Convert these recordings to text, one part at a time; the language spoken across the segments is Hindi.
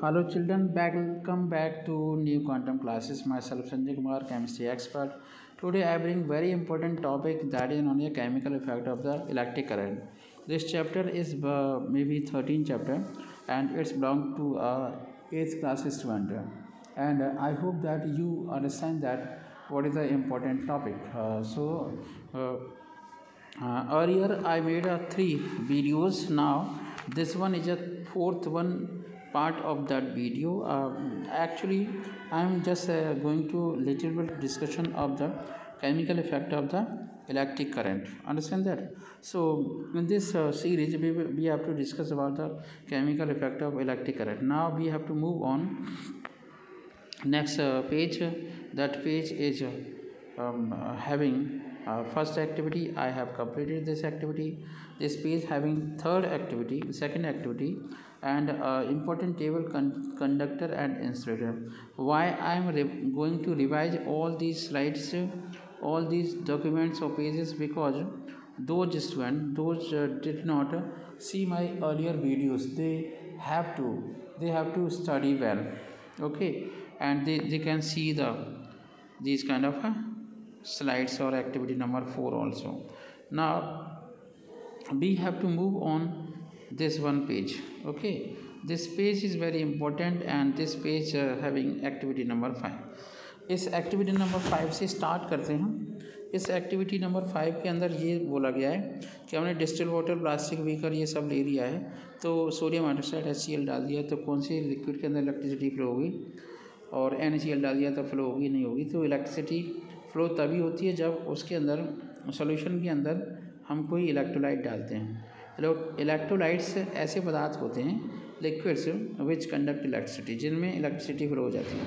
Hello children, welcome back to new quantum classes. Myself Sanjay Kumar, chemistry expert. Today I bring very important topic that is only a chemical effect of the electric current. This chapter is maybe 13 chapter and it's belong to 8th class student. And I hope that you understand that what is the important topic. Earlier I made three videos. Now this one is a fourth one part of that video. Actually I am just going to little bit discussion of the chemical effect of the electric current. Understand that? So in this series we have to discuss about the chemical effect of electric current. Now we have to move on next page. That page is having first activity. I have completed this activity. This page having third activity, second activity, and important table conductor and insulator. Why I am going to revise all these slides, all these documents or pages, because those students those did not see my earlier videos, they have to study well, okay, and they can see these kind of slides or activity number 4 also. Now we have to move on this one page, okay. This page is very important and this page having activity number 5. इस एक्टिविटी नंबर 5 से स्टार्ट करते हैं. इस एक्टिविटी नंबर 5 के अंदर ये बोला गया है कि हमने डिस्टिल वाटर, प्लास्टिक बीकर ये सब ले लिया है, तो सोडियम हाइड्रोक्साइड HCl डाल दिया, तो कौन सी लिक्विड के अंदर इलेक्ट्रिसिटी फ्लो होगी, और NaCl डाल दिया तो फ्लो होगी नहीं होगी. तो इलेक्ट्रिसिटी फ्लो तभी होती है जब उसके अंदर सॉल्यूशन के अंदर हम कोई इलेक्ट्रोलाइट डालते हैं. इलेक्ट्रोलाइट्स ऐसे पदार्थ होते हैं, लिक्विड्स विच कंडक्ट इलेक्ट्रिसिटी, जिनमें इलेक्ट्रिसिटी फ्लो हो जाती है.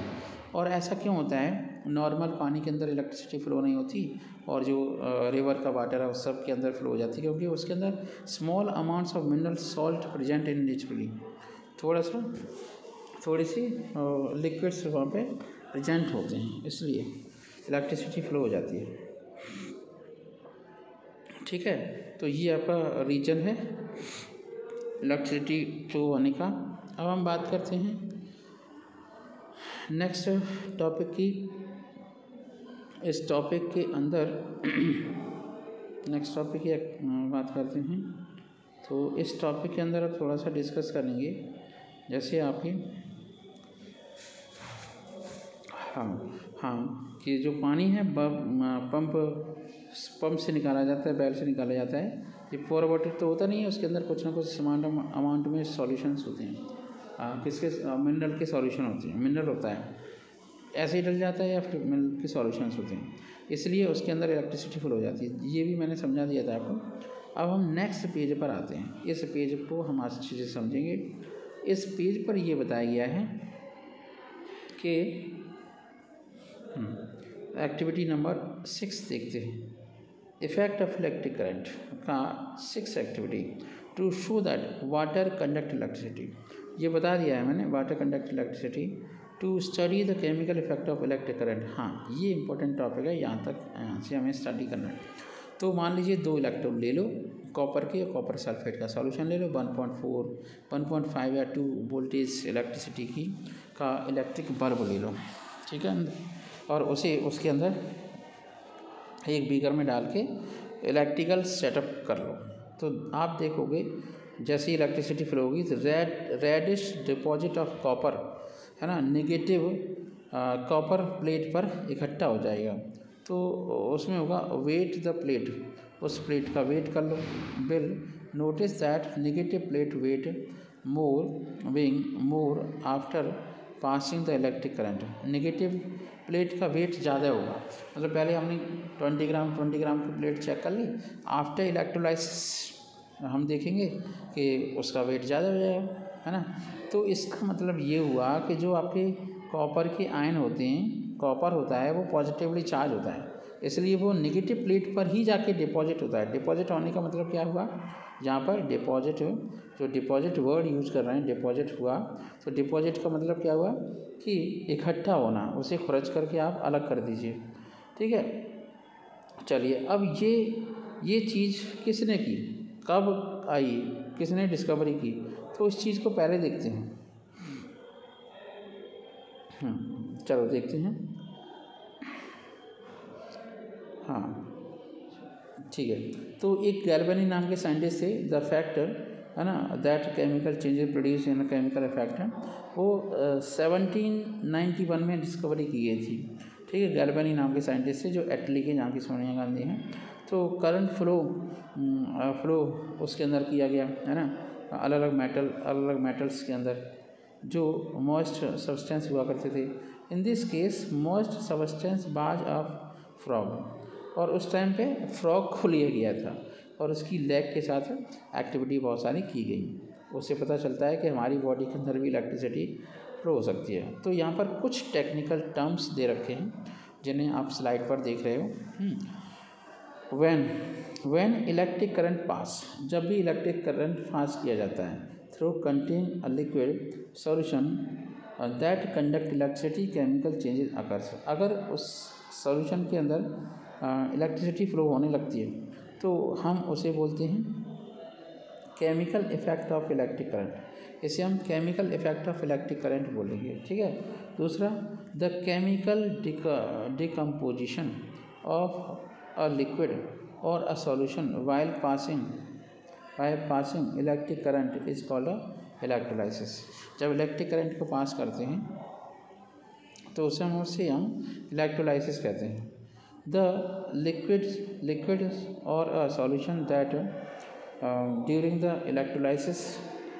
और ऐसा क्यों होता है? नॉर्मल पानी के अंदर इलेक्ट्रिसिटी फ्लो नहीं होती और जो रिवर का वाटर है उस सब के अंदर फ्लो हो जाती है, क्योंकि उसके अंदर small amounts of mineral salt present in naturally. थोड़ी सी लिक्विड्स वहाँ पे प्रेजेंट होते हैं, इसलिए इलेक्ट्रिसिटी फ्लो हो जाती है. ठीक है, तो ये आपका रीजन है इलेक्ट्रिसिटी फ्लो होने का. अब हम बात करते हैं नेक्स्ट टॉपिक की. इस टॉपिक के अंदर नेक्स्ट टॉपिक की बात करते हैं. तो इस टॉपिक के अंदर अब थोड़ा सा डिस्कस करेंगे, जैसे आपकी हाँ कि जो पानी है पंप से निकाला जाता है, बैल से निकाला जाता है. ये प्योर वाटर तो होता नहीं है, उसके अंदर कुछ ना कुछ समान अमाउंट में सॉल्यूशंस होते हैं. किसके? मिनरल के सॉल्यूशन होते हैं. मिनरल होता है, ऐसे ही डल जाता है या फिर मिनरल के सॉल्यूशंस होते हैं, इसलिए उसके अंदर इलेक्ट्रिसिटी फ्लो हो जाती है. ये भी मैंने समझा दिया था आपको. अब हम नेक्स्ट पेज पर आते हैं. इस पेज को हम अच्छे से समझेंगे. इस पेज पर यह बताया गया है कि एक्टिविटी नंबर 6 देखते हैं. इफेक्ट ऑफ इलेक्ट्रिक करंट का 6 activity to show that water conduct electricity. ये बता दिया है मैंने, water conduct electricity. To study the chemical effect of electric current. हाँ, ये इंपॉर्टेंट टॉपिक है, यहाँ से हमें स्टडी करना है. तो मान लीजिए 2 इलेक्ट्रोड ले लो कॉपर के, कॉपर सल्फेट का सॉल्यूशन ले लो. 1.4, 1.5 या 2 वोल्टेज इलेक्ट्रिसिटी की का इलेक्ट्रिक बल्ब ले लो, ठीक है, और उसे उसके अंदर एक बीकर में डाल के इलेक्ट्रिकल सेटअप कर लो. तो आप देखोगे जैसे इलेक्ट्रिसिटी फ्लो होगी तो रेडिश डिपॉजिट ऑफ कॉपर है ना, नेगेटिव कॉपर प्लेट पर इकट्ठा हो जाएगा. तो उसमें होगा वेट द प्लेट, उस प्लेट का वेट कर लो. Will notice that negative plate weigh more after passing the electric current. Negative plate का वेट ज़्यादा होगा, मतलब पहले हमने 20 ग्राम की प्लेट चेक कर ली. आफ्टर इलेक्ट्रोलाइसिस हम देखेंगे कि उसका वेट ज़्यादा हो जाएगा, है ना. तो इसका मतलब ये हुआ कि जो आपके कॉपर के आयन होते हैं, कॉपर होता है वो पॉजिटिवली चार्ज होता है, इसलिए वो नेगेटिव प्लेट पर ही जाके डिपॉजिट होता है. डिपॉजिट होने का मतलब क्या हुआ? जहाँ पर डिपॉजिट, जो डिपॉजिट वर्ड यूज़ कर रहे हैं, डिपॉजिट हुआ, तो डिपॉजिट का मतलब क्या हुआ कि इकट्ठा होना, उसे खुरच करके आप अलग कर दीजिए. ठीक है, चलिए. अब ये चीज़ किसने की, कब आई, किसने डिस्कवरी की? तो इस चीज़ को पहले देखते हैं. चलो देखते हैं। हाँ ठीक है, तो एक गैल्वेनी नाम के साइंटिस्ट थे, द फैक्टर है ना, that chemical changes produce in chemical effect है, वो 1791 में डिस्कवरी की गई थी। ठीक है, गैल्वेनी नाम के साइंटिस्ट थे जो इटली के, जहाँ की सोनिया गांधी हैं। तो करंट फ्लो उसके अंदर किया गया है ना, अलग अलग मेटल्स के अंदर जो मॉइस्ट सब्सटेंस हुआ करते थे। In this case moist substance बाज ऑफ फ्रॉग, और उस टाइम पे फ्रॉग को लिया गया था और उसकी लेग के साथ एक्टिविटी बहुत सारी की गई। उससे पता चलता है कि हमारी बॉडी के अंदर भी इलेक्ट्रिसिटी फ्लो हो सकती है। तो यहाँ पर कुछ टेक्निकल टर्म्स दे रखे हैं जिन्हें आप स्लाइड पर देख रहे हो। व्हेन इलेक्ट्रिक करंट पास, जब भी इलेक्ट्रिक करंट पास किया जाता है through contain a liquid solution that conduct electricity, chemical changes occurs. अगर उस सॉल्यूशन के अंदर इलेक्ट्रिसिटी फ्लो होने लगती है तो हम उसे बोलते हैं chemical effect of electric current. इसे हम chemical effect of electric current बोलेंगे। ठीक है। दूसरा, the chemical decomposition of a liquid और a solution while passing electric current is called electrolysis. जब इलेक्ट्रिक करंट को पास करते हैं तो उसे हम इलेक्ट्रोलाइसिस कहते हैं। The liquid or a solution that during the electrolysis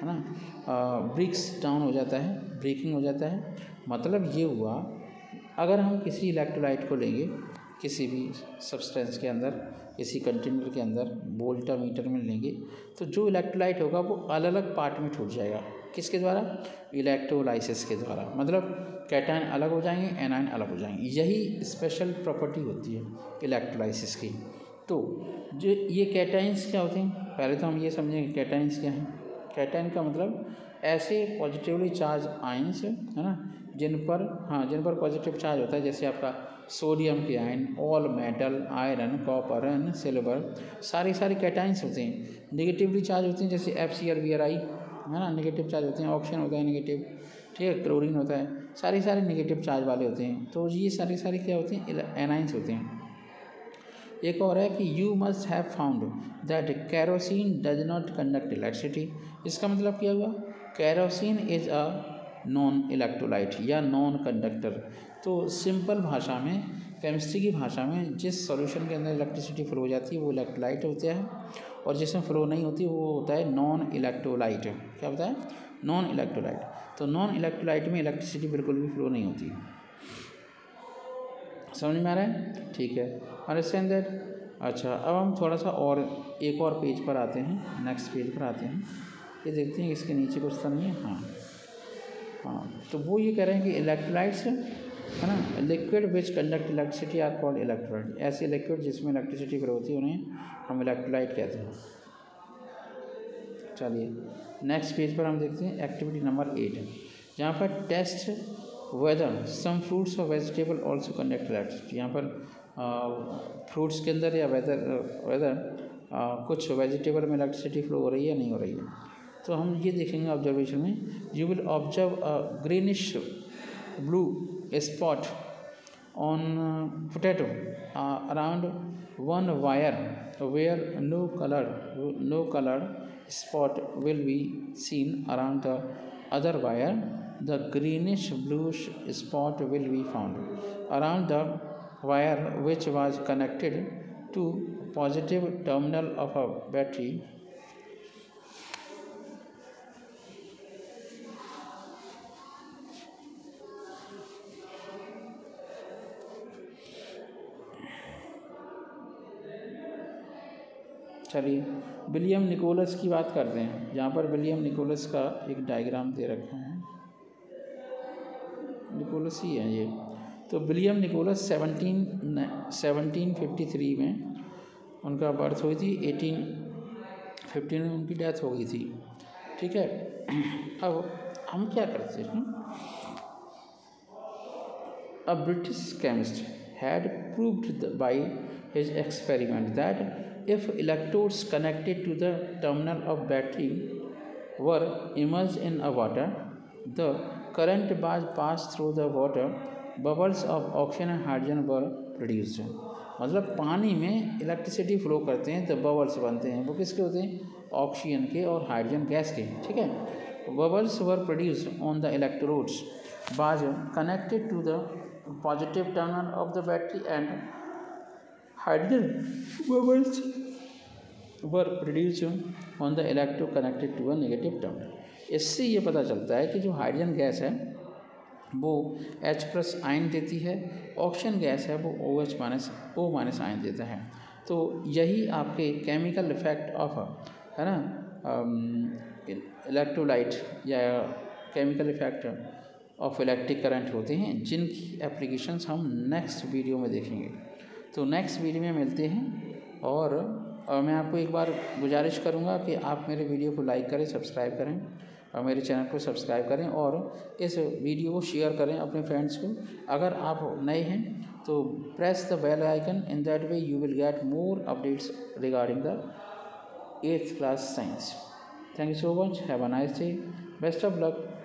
है ना ब्रेक्स डाउन हो जाता है, ब्रेकिंग हो जाता है। मतलब ये हुआ, अगर हम किसी इलेक्ट्रोलाइट को लेंगे किसी भी सब्सटेंस के अंदर, किसी कंटेनर के अंदर वोल्टामीटर में लेंगे तो जो इलेक्ट्रोलाइट होगा वो अलग अलग पार्ट में टूट जाएगा। किसके द्वारा? इलेक्ट्रोलाइसिस के द्वारा। मतलब कैटायन अलग हो जाएंगे, एनायन अलग हो जाएंगे। यही स्पेशल प्रॉपर्टी होती है इलेक्ट्रोलाइसिस की। तो जो ये कैटायंस क्या होते हैं, पहले तो हम ये समझेंगे कैटायंस क्या हैं। कैटायन का मतलब ऐसे पॉजिटिवली चार्ज आयंस है ना, जिन पर पॉजिटिव चार्ज होता है, जैसे आपका सोडियम के ion, all metal, iron, copper, silver, सारे कैटायंस होते हैं। नेगेटिवली चार्ज होते हैं जैसे FCl, Bri है ना, नेगेटिव चार्ज होते हैं। ऑक्सीजन होता है नेगेटिव, ठीक है, क्लोरीन होता है, सारे नेगेटिव चार्ज वाले होते हैं। तो ये सारे क्या होते हैं? एनाइंस होते हैं। एक और है कि you must have found that kerosene does not conduct electricity. इसका मतलब क्या हुआ? Kerosene is a non electrolyte या नॉन कंडक्टर। तो सिंपल भाषा में, केमिस्ट्री की भाषा में, जिस सॉल्यूशन के अंदर इलेक्ट्रिसिटी फ्लो हो जाती है वो इलेक्ट्रोलाइट होता है, और जिसमें फ्लो नहीं होती वो होता है नॉन इलेक्ट्रोलाइट। क्या होता है? Non electrolyte. तो नॉन इलेक्ट्रोलाइट में इलेक्ट्रिसिटी बिल्कुल भी फ्लो नहीं होती। समझ में आ रहा है? ठीक है, अंडरस्टैंड दैट। अच्छा, अब हम थोड़ा सा और एक और पेज पर आते हैं, नेक्स्ट पेज पर आते हैं। ये देखते हैं इसके नीचे कुछ तो नहीं है। हाँ, तो वो ये कह रहे हैं कि इलेक्ट्रोलाइट्स है ना, liquid which conduct electricity are called electrolyte. ऐसे लिक्विड जिसमें इलेक्ट्रिसिटी फ्लो होती है उन्हें हम इलेक्ट्रोलाइट कहते हैं। चलिए नेक्स्ट पेज पर हम देखते हैं एक्टिविटी नंबर 8, जहाँ पर टेस्ट वेदर सम फ्रूट्स और वेजिटेबल ऑल्सो कंडक्ट इलेक्ट्रिसिटी। यहाँ पर फ्रूट्स के अंदर या वेदर कुछ वेजिटेबल में इलेक्ट्रिसिटी फ्लो हो रही है या नहीं हो रही है। तो हम ये देखेंगे ऑब्जर्वेशन में। You will observe a greenish blue spot on potato around one wire where no colored spot will be seen around the other wire. The greenish bluish spot will be found around the wire which was connected to positive terminal of a battery. चलिए विलियम निकोलस की बात करते हैं। यहाँ पर विलियम निकोलस का एक डायग्राम दे रखा है, निकोलस ही है ये। तो विलियम निकोलस 1753 में उनका बर्थ हुई थी, 1815 में उनकी डेथ हो गई थी। ठीक है, अब हम क्या करते हैं? A British chemist had proved by his experiment that if electrodes connected to the terminal of battery were immersed in a water, the current was passed through the water, bubbles of oxygen and hydrogen were produced. मतलब पानी में इलेक्ट्रिसिटी फ्लो करते हैं तो बबल्स बनते हैं, वो किसके होते हैं? ऑक्सीजन के और हाइड्रोजन गैस के, ठीक है। Bubbles were produced on the electrodes was connected to the positive terminal of the battery, and hydrogen bubbles were produced on the electrode connected to a negative terminal. इससे ये पता चलता है कि जो हाइड्रोजन गैस है वो H+ आयन देती है, ऑक्सीजन गैस है वो OH- आयन देता है। तो यही आपके केमिकल इफेक्ट ऑफ, है ना, इलेक्ट्रोलाइट या chemical effect of electric current होते हैं, जिनकी एप्लीकेशंस हम नेक्स्ट वीडियो में देखेंगे। तो नेक्स्ट वीडियो में मिलते हैं, और मैं आपको एक बार गुजारिश करूंगा कि आप मेरे वीडियो को लाइक करें, सब्सक्राइब करें, और मेरे चैनल को सब्सक्राइब करें, और इस वीडियो को शेयर करें अपने फ्रेंड्स को। अगर आप नए हैं तो press the bell icon, in that way you will get more updates regarding the 8th class science. Thank you so much, have a nice day, best of luck.